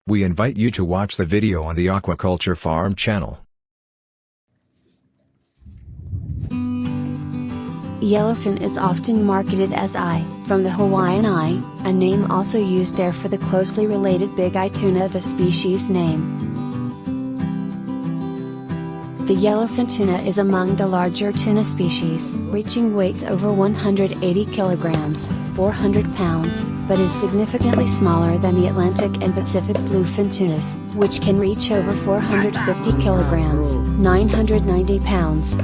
We invite you to watch the video on the Aquaculture Farm channel. Yellowfin is often marketed as eye, from the Hawaiian eye, a name also used there for the closely related big-eye tuna, the species name. The yellowfin tuna is among the larger tuna species, reaching weights over 180 kilograms, 400 pounds, but is significantly smaller than the Atlantic and Pacific bluefin tunas, which can reach over 450 kilograms, 990 pounds.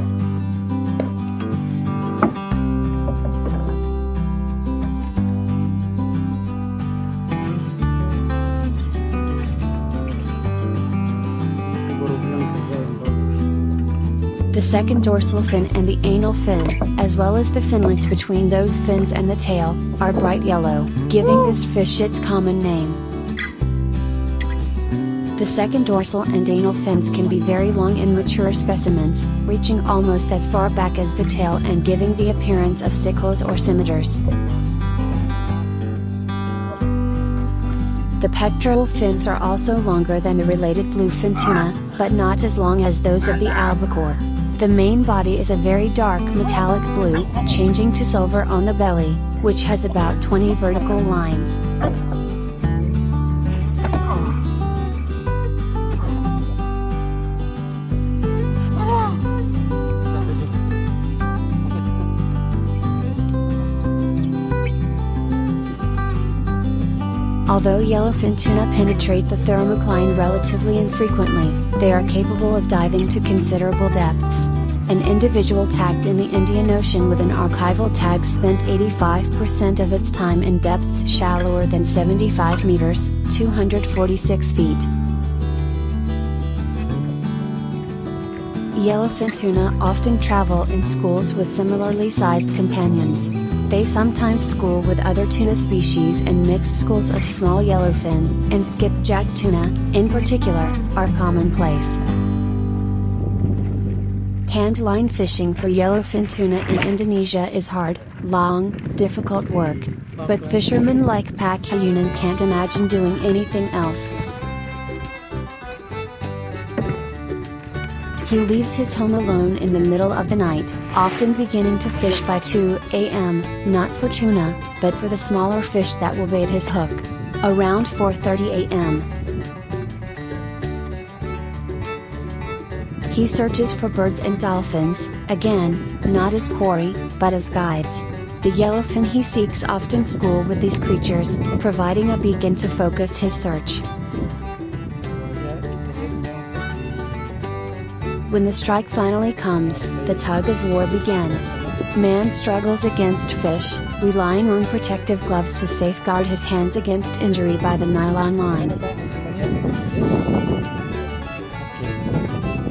The second dorsal fin and the anal fin, as well as the finlets between those fins and the tail, are bright yellow, giving this fish its common name. The second dorsal and anal fins can be very long in mature specimens, reaching almost as far back as the tail and giving the appearance of sickles or scimitars. The pectoral fins are also longer than the related bluefin tuna, but not as long as those of the albacore. The main body is a very dark metallic blue, changing to silver on the belly, which has about 20 vertical lines. Although yellowfin tuna penetrate the thermocline relatively infrequently, they are capable of diving to considerable depths. An individual tagged in the Indian Ocean with an archival tag spent 85% of its time in depths shallower than 75 meters, 246 feet. Yellowfin tuna often travel in schools with similarly sized companions. They sometimes school with other tuna species, and mixed schools of small yellowfin and skipjack tuna, in particular, are commonplace. Handline fishing for yellowfin tuna in Indonesia is hard, long, difficult work, but fishermen like Pak Hayunan can't imagine doing anything else. He leaves his home alone in the middle of the night, often beginning to fish by 2 a.m., not for tuna, but for the smaller fish that will bait his hook. Around 4:30 a.m. He searches for birds and dolphins, again, not as quarry, but as guides. The yellowfin he seeks often school with these creatures, providing a beacon to focus his search. When the strike finally comes, the tug of war begins. Man struggles against fish, relying on protective gloves to safeguard his hands against injury by the nylon line.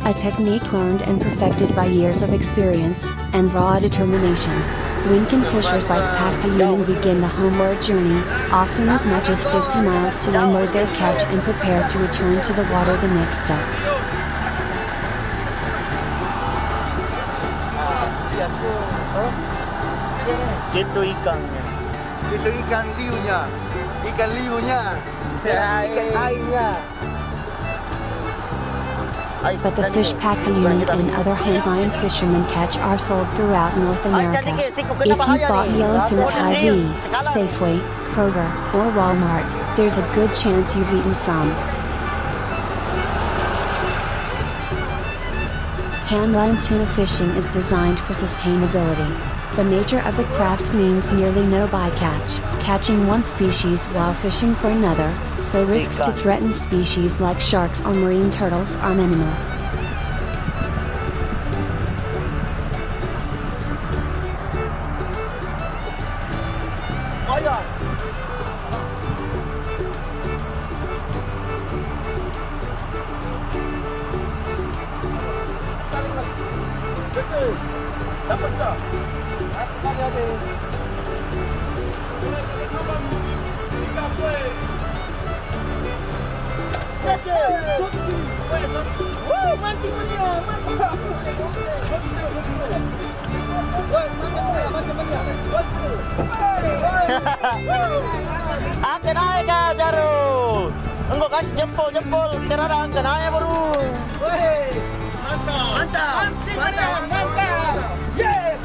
A technique learned and perfected by years of experience and raw determination. Winkin fishers like Pak Hayunan begin the homeward journey, often as much as 50 miles to unload their catch and prepare to return to the water the next day. Itu ikannya. Itu ikan liunya. Ikan liunya. Ikan airnya. But the fish Pak Hayunan and other handline fishermen catch are sold throughout North America. If you bought yellowfin at Hy-Vee, Safeway, Kroger, or Walmart, there's a good chance you've eaten some. Handline tuna fishing is designed for sustainability. The nature of the craft means nearly no bycatch, catching one species while fishing for another, so risks to threatened species like sharks or marine turtles are minimal. Akin ay ka, Jaro! Enggak kasih jempol, terada kanaya baru. Woi, mantap. Mantap. Yes.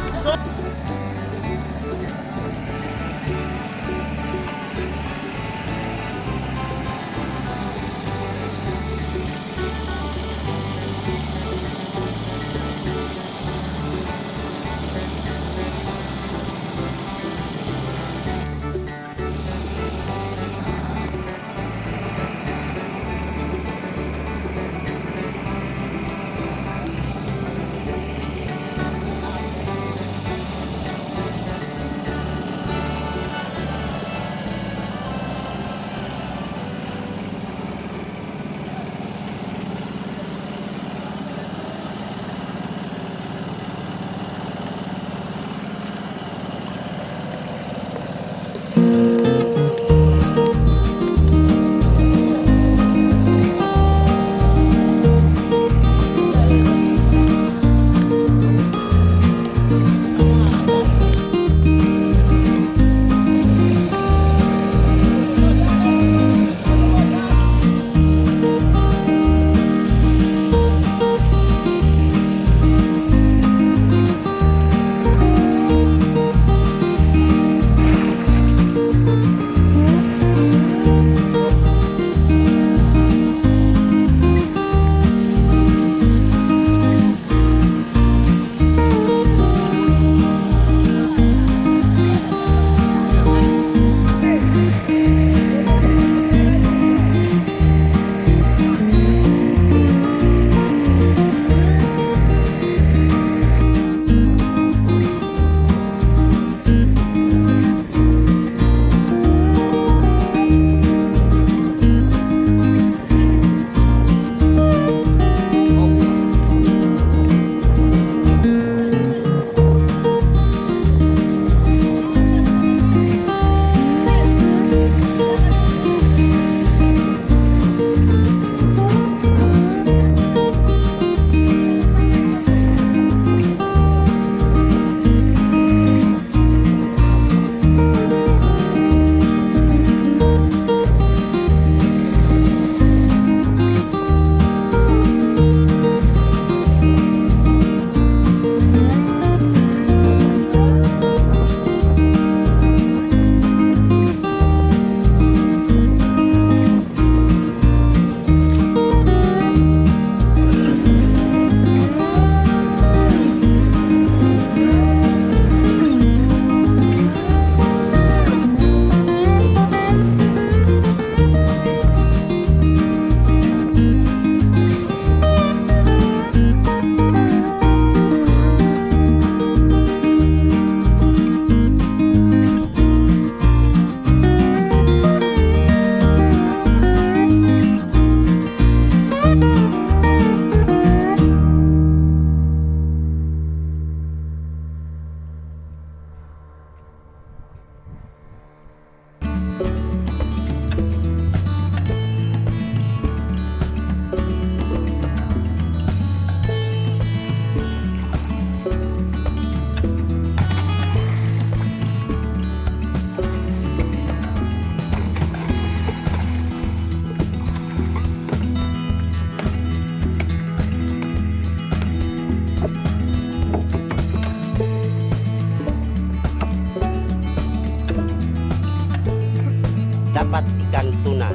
dapat ikan tuna.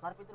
Karpet